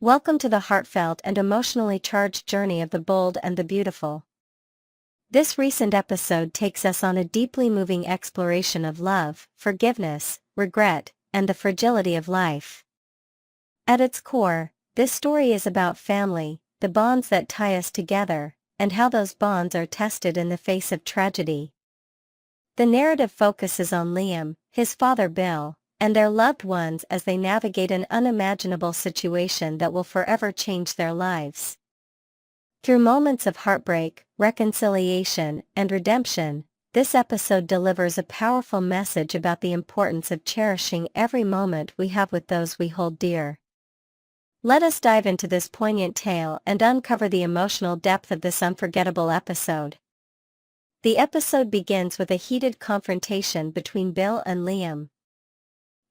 Welcome to the heartfelt and emotionally charged journey of the bold and the beautiful. This recent episode takes us on a deeply moving exploration of love, forgiveness, regret, and the fragility of life. At its core, this story is about family, the bonds that tie us together, and how those bonds are tested in the face of tragedy. The narrative focuses on Liam, his father Bill, and their loved ones as they navigate an unimaginable situation that will forever change their lives. Through moments of heartbreak, reconciliation, and redemption, this episode delivers a powerful message about the importance of cherishing every moment we have with those we hold dear. Let us dive into this poignant tale and uncover the emotional depth of this unforgettable episode. The episode begins with a heated confrontation between Bill and Liam.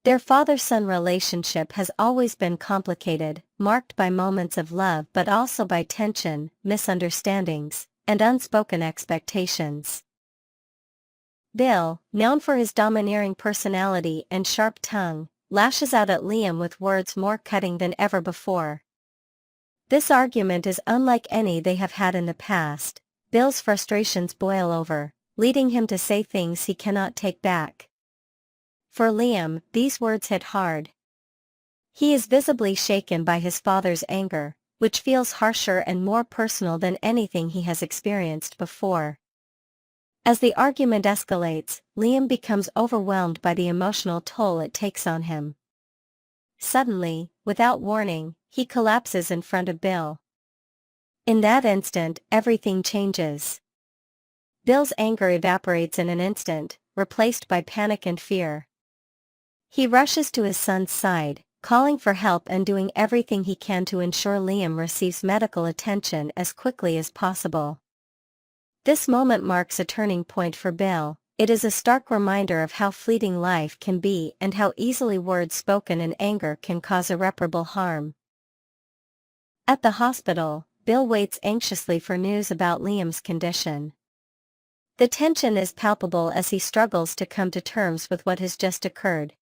Their father-son relationship has always been complicated, marked by moments of love but also by tension, misunderstandings, and unspoken expectations. Bill, known for his domineering personality and sharp tongue, lashes out at Liam with words more cutting than ever before. This argument is unlike any they have had in the past. Bill's frustrations boil over, leading him to say things he cannot take back. For Liam, these words hit hard. He is visibly shaken by his father's anger, which feels harsher and more personal than anything he has experienced before. As the argument escalates, Liam becomes overwhelmed by the emotional toll it takes on him. Suddenly, without warning, he collapses in front of Bill. In that instant, everything changes. Bill's anger evaporates in an instant, replaced by panic and fear. He rushes to his son's side, calling for help and doing everything he can to ensure Liam receives medical attention as quickly as possible. This moment marks a turning point for Bill. It is a stark reminder of how fleeting life can be and how easily words spoken in anger can cause irreparable harm. At the hospital, Bill waits anxiously for news about Liam's condition. The tension is palpable as he struggles to come to terms with what has just occurred.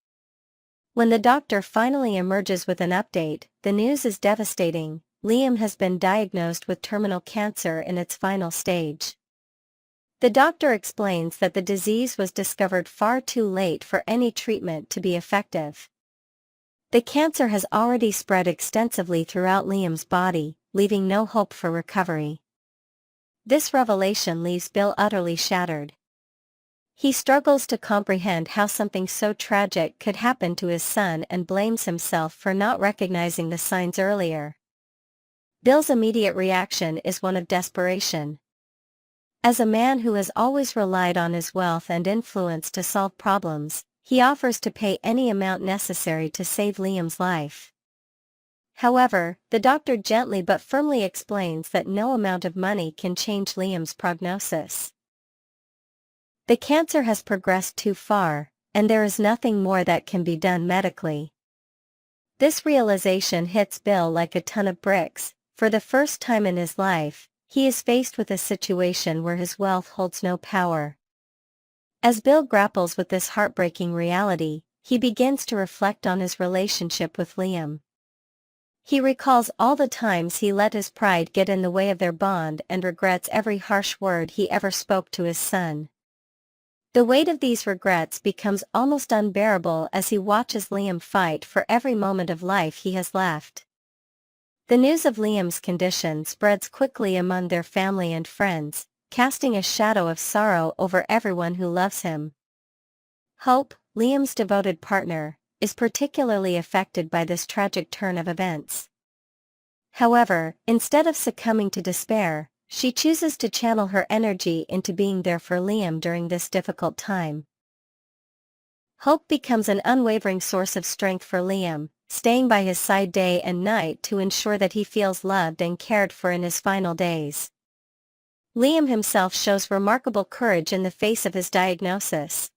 When the doctor finally emerges with an update, the news is devastating. Liam has been diagnosed with terminal cancer in its final stage. The doctor explains that the disease was discovered far too late for any treatment to be effective. The cancer has already spread extensively throughout Liam's body, leaving no hope for recovery. This revelation leaves Bill utterly shattered. He struggles to comprehend how something so tragic could happen to his son and blames himself for not recognizing the signs earlier. Bill's immediate reaction is one of desperation. As a man who has always relied on his wealth and influence to solve problems, he offers to pay any amount necessary to save Liam's life. However, the doctor gently but firmly explains that no amount of money can change Liam's prognosis. The cancer has progressed too far, and there is nothing more that can be done medically. This realization hits Bill like a ton of bricks. For the first time in his life, he is faced with a situation where his wealth holds no power. As Bill grapples with this heartbreaking reality, he begins to reflect on his relationship with Liam. He recalls all the times he let his pride get in the way of their bond and regrets every harsh word he ever spoke to his son. The weight of these regrets becomes almost unbearable as he watches Liam fight for every moment of life he has left. The news of Liam's condition spreads quickly among their family and friends, casting a shadow of sorrow over everyone who loves him. Hope, Liam's devoted partner, is particularly affected by this tragic turn of events. However, instead of succumbing to despair, she chooses to channel her energy into being there for Liam during this difficult time. Hope becomes an unwavering source of strength for Liam, staying by his side day and night to ensure that he feels loved and cared for in his final days. Liam himself shows remarkable courage in the face of his diagnosis.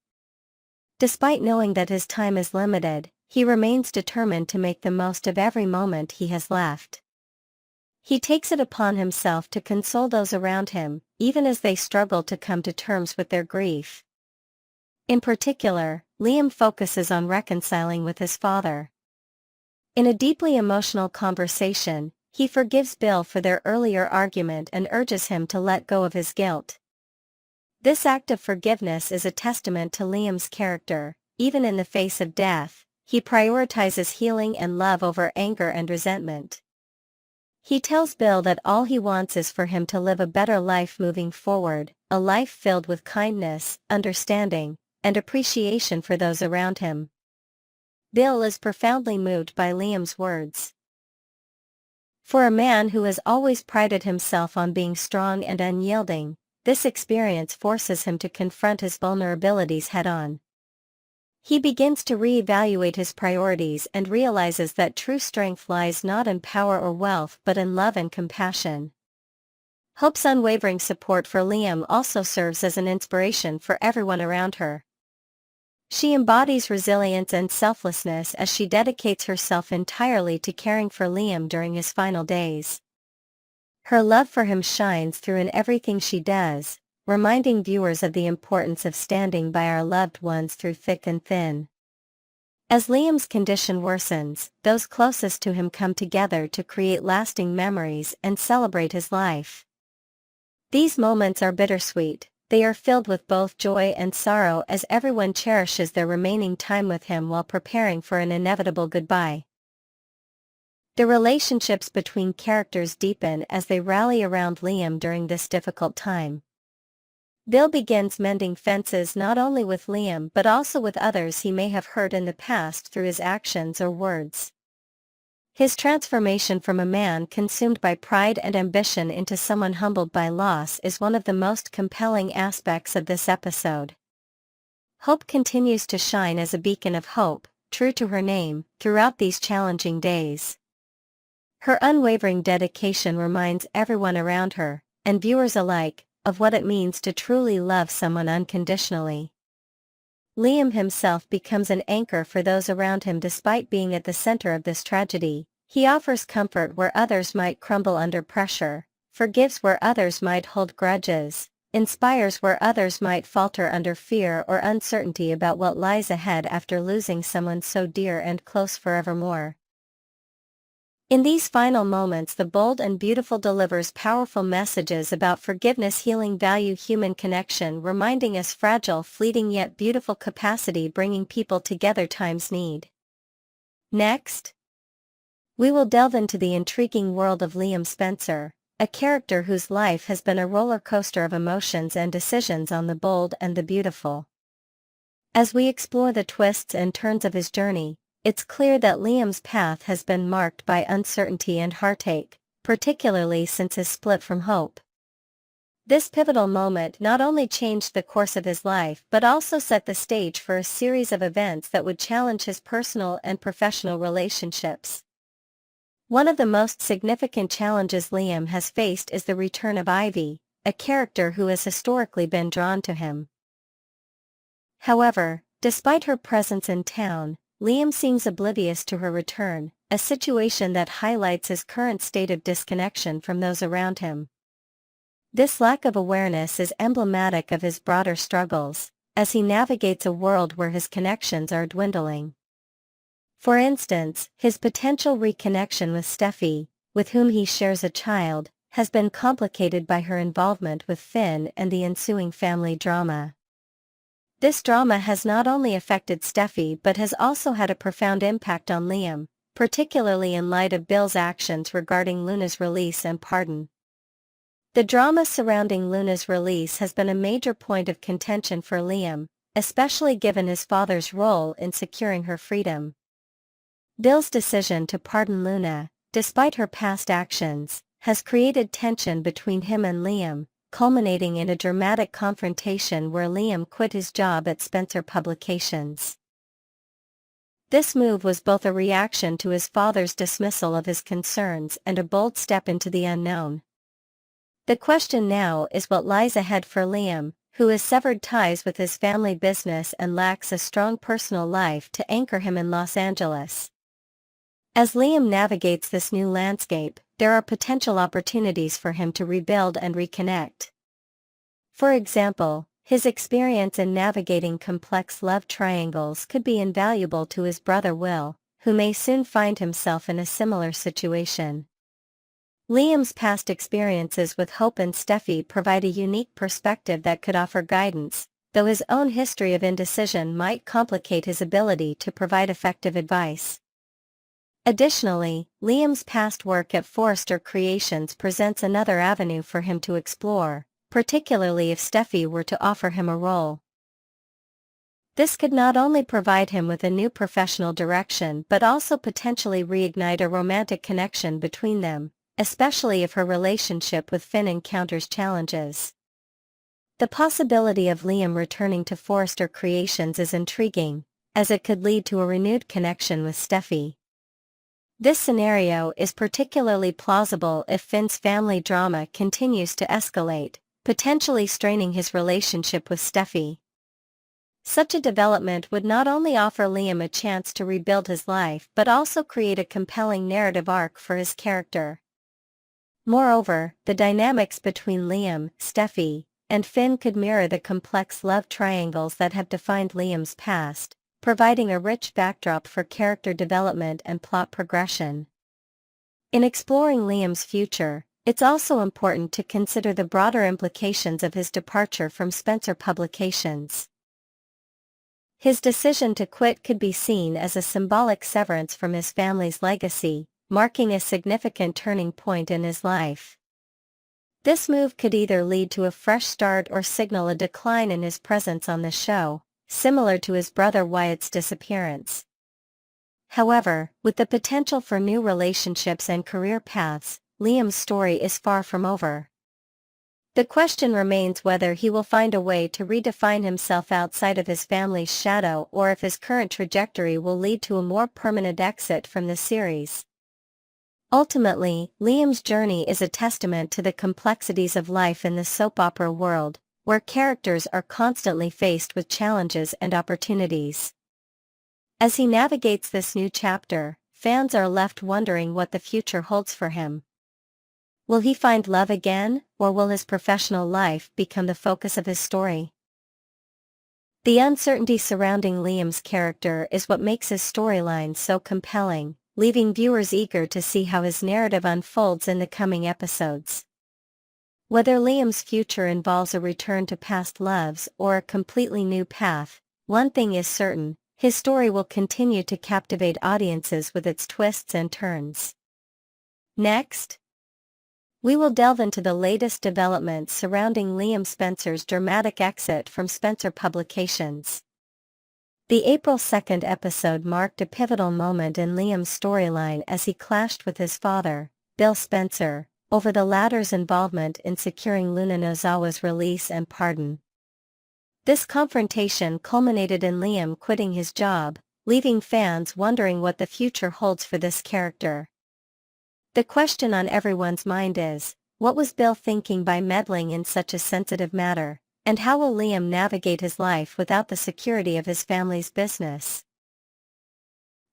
Despite knowing that his time is limited, he remains determined to make the most of every moment he has left. He takes it upon himself to console those around him, even as they struggle to come to terms with their grief. In particular, Liam focuses on reconciling with his father. In a deeply emotional conversation, he forgives Bill for their earlier argument and urges him to let go of his guilt. This act of forgiveness is a testament to Liam's character. Even in the face of death, he prioritizes healing and love over anger and resentment. He tells Bill that all he wants is for him to live a better life moving forward, a life filled with kindness, understanding, and appreciation for those around him. Bill is profoundly moved by Liam's words. For a man who has always prided himself on being strong and unyielding, this experience forces him to confront his vulnerabilities head-on. He begins to re-evaluate his priorities and realizes that true strength lies not in power or wealth but in love and compassion. Hope's unwavering support for Liam also serves as an inspiration for everyone around her. She embodies resilience and selflessness as she dedicates herself entirely to caring for Liam during his final days. Her love for him shines through in everything she does, reminding viewers of the importance of standing by our loved ones through thick and thin. As Liam's condition worsens, those closest to him come together to create lasting memories and celebrate his life. These moments are bittersweet. They are filled with both joy and sorrow as everyone cherishes their remaining time with him while preparing for an inevitable goodbye. The relationships between characters deepen as they rally around Liam during this difficult time. Bill begins mending fences not only with Liam but also with others he may have hurt in the past through his actions or words. His transformation from a man consumed by pride and ambition into someone humbled by loss is one of the most compelling aspects of this episode. Hope continues to shine as a beacon of hope, true to her name, throughout these challenging days. Her unwavering dedication reminds everyone around her, and viewers alike, of what it means to truly love someone unconditionally. Liam himself becomes an anchor for those around him despite being at the center of this tragedy. He offers comfort where others might crumble under pressure, forgives where others might hold grudges, inspires where others might falter under fear or uncertainty about what lies ahead after losing someone so dear and close forevermore. In these final moments, the bold and beautiful delivers powerful messages about forgiveness, healing, value, human connection, reminding us fragile, fleeting yet beautiful capacity bringing people together times need. Next, we will delve into the intriguing world of Liam Spencer, a character whose life has been a roller coaster of emotions and decisions on the bold and the beautiful. As we explore the twists and turns of his journey, it's clear that Liam's path has been marked by uncertainty and heartache, particularly since his split from Hope. This pivotal moment not only changed the course of his life but also set the stage for a series of events that would challenge his personal and professional relationships. One of the most significant challenges Liam has faced is the return of Ivy, a character who has historically been drawn to him. However, despite her presence in town, Liam seems oblivious to her return, a situation that highlights his current state of disconnection from those around him. This lack of awareness is emblematic of his broader struggles, as he navigates a world where his connections are dwindling. For instance, his potential reconnection with Steffi, with whom he shares a child, has been complicated by her involvement with Finn and the ensuing family drama. This drama has not only affected Steffi but has also had a profound impact on Liam, particularly in light of Bill's actions regarding Luna's release and pardon. The drama surrounding Luna's release has been a major point of contention for Liam, especially given his father's role in securing her freedom. Bill's decision to pardon Luna, despite her past actions, has created tension between him and Liam, culminating in a dramatic confrontation where Liam quit his job at Spencer Publications. This move was both a reaction to his father's dismissal of his concerns and a bold step into the unknown. The question now is what lies ahead for Liam, who has severed ties with his family business and lacks a strong personal life to anchor him in Los Angeles. As Liam navigates this new landscape, there are potential opportunities for him to rebuild and reconnect. For example, his experience in navigating complex love triangles could be invaluable to his brother Will, who may soon find himself in a similar situation. Liam's past experiences with Hope and Steffi provide a unique perspective that could offer guidance, though his own history of indecision might complicate his ability to provide effective advice. Additionally, Liam's past work at Forrester Creations presents another avenue for him to explore, particularly if Steffi were to offer him a role. This could not only provide him with a new professional direction but also potentially reignite a romantic connection between them, especially if her relationship with Finn encounters challenges. The possibility of Liam returning to Forrester Creations is intriguing, as it could lead to a renewed connection with Steffi. This scenario is particularly plausible if Finn's family drama continues to escalate, potentially straining his relationship with Steffi. Such a development would not only offer Liam a chance to rebuild his life but also create a compelling narrative arc for his character. Moreover, the dynamics between Liam, Steffi, and Finn could mirror the complex love triangles that have defined Liam's past, providing a rich backdrop for character development and plot progression. In exploring Liam's future, it's also important to consider the broader implications of his departure from Spencer Publications. His decision to quit could be seen as a symbolic severance from his family's legacy, marking a significant turning point in his life. This move could either lead to a fresh start or signal a decline in his presence on the show, similar to his brother Wyatt's disappearance. However, with the potential for new relationships and career paths, Liam's story is far from over. The question remains whether he will find a way to redefine himself outside of his family's shadow or if his current trajectory will lead to a more permanent exit from the series. Ultimately, Liam's journey is a testament to the complexities of life in the soap opera world, where characters are constantly faced with challenges and opportunities. As he navigates this new chapter, fans are left wondering what the future holds for him. Will he find love again, or will his professional life become the focus of his story? The uncertainty surrounding Liam's character is what makes his storyline so compelling, leaving viewers eager to see how his narrative unfolds in the coming episodes. Whether Liam's future involves a return to past loves or a completely new path, one thing is certain: his story will continue to captivate audiences with its twists and turns. Next, we will delve into the latest developments surrounding Liam Spencer's dramatic exit from Spencer Publications. The April 2nd episode marked a pivotal moment in Liam's storyline as he clashed with his father, Bill Spencer, over the latter's involvement in securing Luna Nozawa's release and pardon. This confrontation culminated in Liam quitting his job, leaving fans wondering what the future holds for this character. The question on everyone's mind is, what was Bill thinking by meddling in such a sensitive matter, and how will Liam navigate his life without the security of his family's business?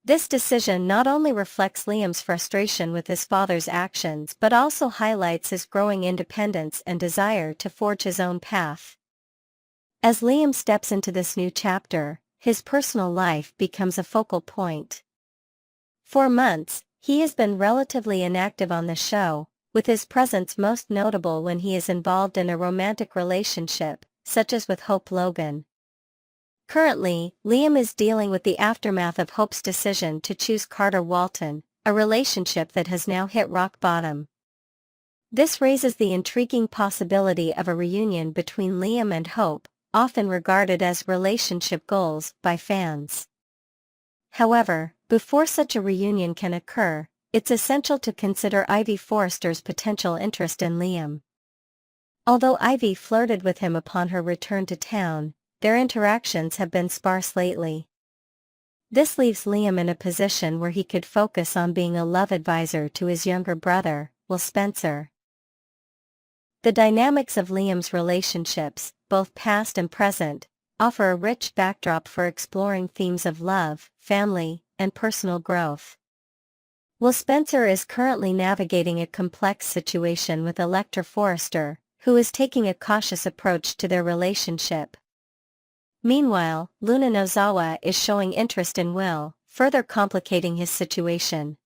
This decision not only reflects Liam's frustration with his father's actions but also highlights his growing independence and desire to forge his own path. As Liam steps into this new chapter, his personal life becomes a focal point. For months, he has been relatively inactive on the show, with his presence most notable when he is involved in a romantic relationship, such as with Hope Logan. Currently, Liam is dealing with the aftermath of Hope's decision to choose Carter Walton, a relationship that has now hit rock bottom. This raises the intriguing possibility of a reunion between Liam and Hope, often regarded as relationship goals by fans. However, before such a reunion can occur, it's essential to consider Ivy Forrester's potential interest in Liam. Although Ivy flirted with him upon her return to town, their interactions have been sparse lately. This leaves Liam in a position where he could focus on being a love advisor to his younger brother, Will Spencer. The dynamics of Liam's relationships, both past and present, offer a rich backdrop for exploring themes of love, family, and personal growth. Will Spencer is currently navigating a complex situation with Electra Forrester, who is taking a cautious approach to their relationship. Meanwhile, Luna Nozawa is showing interest in Will, further complicating his situation.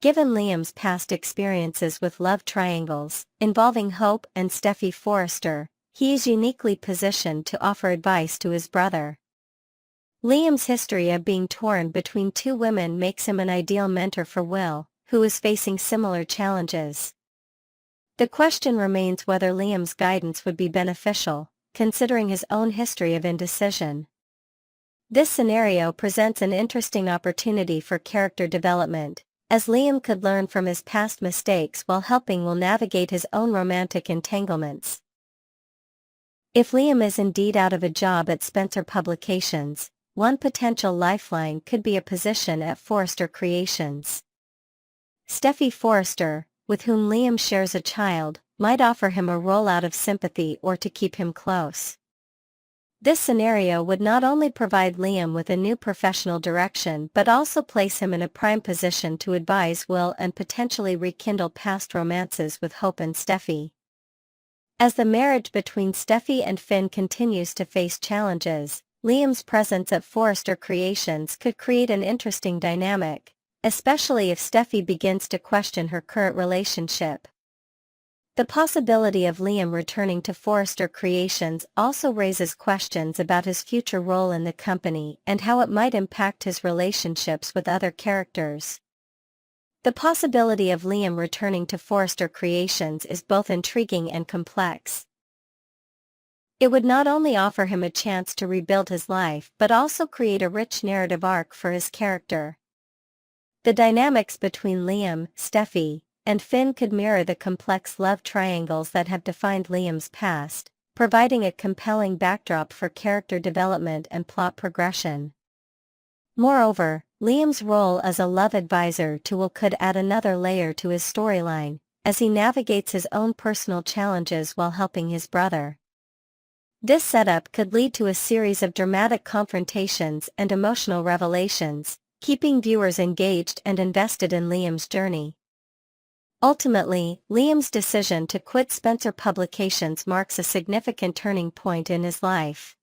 Given Liam's past experiences with love triangles, involving Hope and Steffi Forrester, he is uniquely positioned to offer advice to his brother. Liam's history of being torn between two women makes him an ideal mentor for Will, who is facing similar challenges. The question remains whether Liam's guidance would be beneficial, considering his own history of indecision. This scenario presents an interesting opportunity for character development, as Liam could learn from his past mistakes while helping Will navigate his own romantic entanglements. If Liam is indeed out of a job at Spencer Publications, one potential lifeline could be a position at Forrester Creations. Steffi Forrester, with whom Liam shares a child, might offer him a role out of sympathy or to keep him close. This scenario would not only provide Liam with a new professional direction but also place him in a prime position to advise Will and potentially rekindle past romances with Hope and Steffi. As the marriage between Steffi and Finn continues to face challenges, Liam's presence at Forrester Creations could create an interesting dynamic, especially if Steffi begins to question her current relationship. The possibility of Liam returning to Forrester Creations also raises questions about his future role in the company and how it might impact his relationships with other characters. The possibility of Liam returning to Forrester Creations is both intriguing and complex. It would not only offer him a chance to rebuild his life but also create a rich narrative arc for his character. The dynamics between Liam, Steffi, and Finn could mirror the complex love triangles that have defined Liam's past, providing a compelling backdrop for character development and plot progression. Moreover, Liam's role as a love advisor to Will could add another layer to his storyline, as he navigates his own personal challenges while helping his brother. This setup could lead to a series of dramatic confrontations and emotional revelations, keeping viewers engaged and invested in Liam's journey. Ultimately, Liam's decision to quit Spencer Publications marks a significant turning point in his life.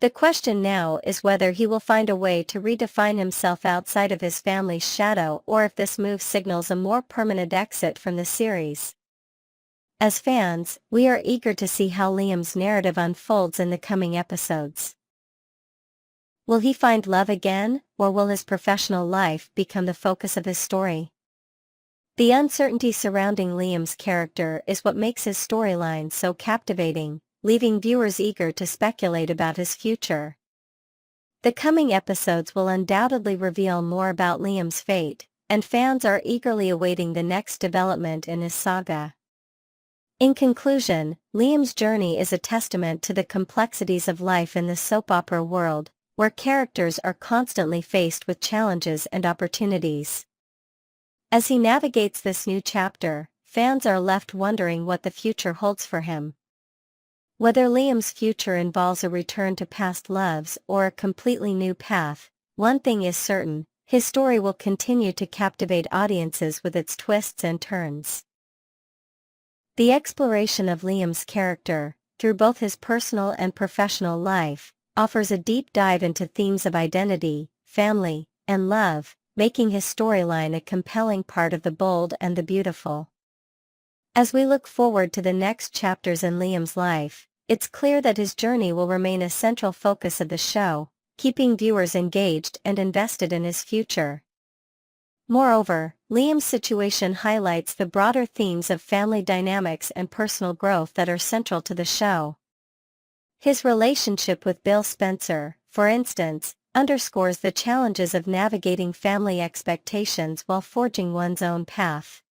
The question now is whether he will find a way to redefine himself outside of his family's shadow or if this move signals a more permanent exit from the series. As fans, we are eager to see how Liam's narrative unfolds in the coming episodes. Will he find love again, or will his professional life become the focus of his story? The uncertainty surrounding Liam's character is what makes his storyline so captivating, leaving viewers eager to speculate about his future. The coming episodes will undoubtedly reveal more about Liam's fate, and fans are eagerly awaiting the next development in his saga. In conclusion, Liam's journey is a testament to the complexities of life in the soap opera world, where characters are constantly faced with challenges and opportunities. As he navigates this new chapter, fans are left wondering what the future holds for him. Whether Liam's future involves a return to past loves or a completely new path, one thing is certain: his story will continue to captivate audiences with its twists and turns. The exploration of Liam's character, through both his personal and professional life, offers a deep dive into themes of identity, family, and love, making his storyline a compelling part of The Bold and the Beautiful. As we look forward to the next chapters in Liam's life, it's clear that his journey will remain a central focus of the show, keeping viewers engaged and invested in his future. Moreover, Liam's situation highlights the broader themes of family dynamics and personal growth that are central to the show. His relationship with Bill Spencer, for instance, underscores the challenges of navigating family expectations while forging one's own path.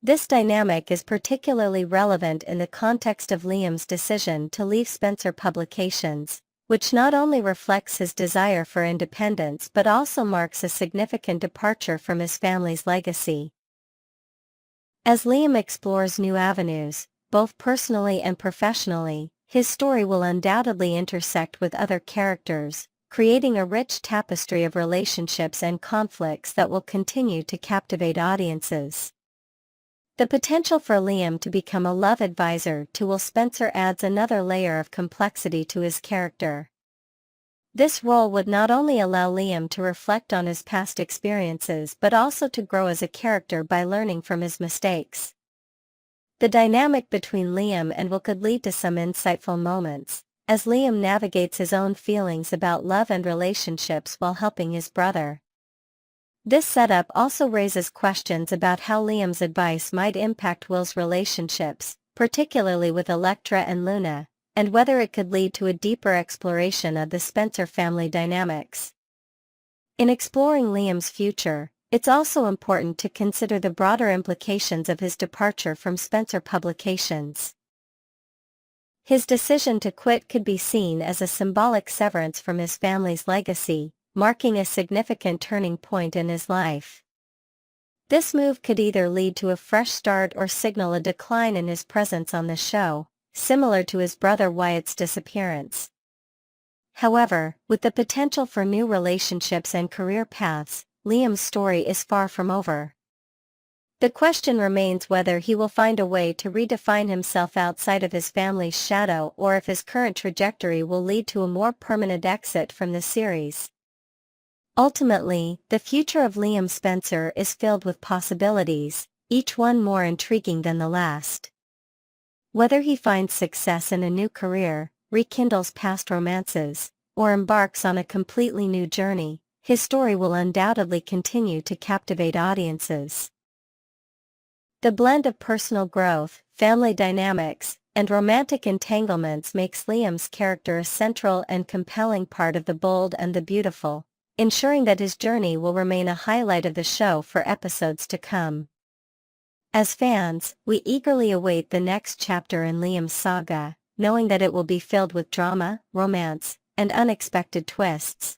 This dynamic is particularly relevant in the context of Liam's decision to leave Spencer Publications, which not only reflects his desire for independence but also marks a significant departure from his family's legacy. As Liam explores new avenues, both personally and professionally, his story will undoubtedly intersect with other characters, creating a rich tapestry of relationships and conflicts that will continue to captivate audiences. The potential for Liam to become a love advisor to Will Spencer adds another layer of complexity to his character. This role would not only allow Liam to reflect on his past experiences but also to grow as a character by learning from his mistakes. The dynamic between Liam and Will could lead to some insightful moments, as Liam navigates his own feelings about love and relationships while helping his brother. This setup also raises questions about how Liam's advice might impact Will's relationships, particularly with Elektra and Luna, and whether it could lead to a deeper exploration of the Spencer family dynamics. In exploring Liam's future, it's also important to consider the broader implications of his departure from Spencer Publications. His decision to quit could be seen as a symbolic severance from his family's legacy, marking a significant turning point in his life. This move could either lead to a fresh start or signal a decline in his presence on the show, similar to his brother Wyatt's disappearance. However, with the potential for new relationships and career paths, Liam's story is far from over. The question remains whether he will find a way to redefine himself outside of his family's shadow or if his current trajectory will lead to a more permanent exit from the series. Ultimately, the future of Liam Spencer is filled with possibilities, each one more intriguing than the last. Whether he finds success in a new career, rekindles past romances, or embarks on a completely new journey, his story will undoubtedly continue to captivate audiences. The blend of personal growth, family dynamics, and romantic entanglements makes Liam's character a central and compelling part of The Bold and the Beautiful, ensuring that his journey will remain a highlight of the show for episodes to come. As fans, we eagerly await the next chapter in Liam's saga, knowing that it will be filled with drama, romance, and unexpected twists.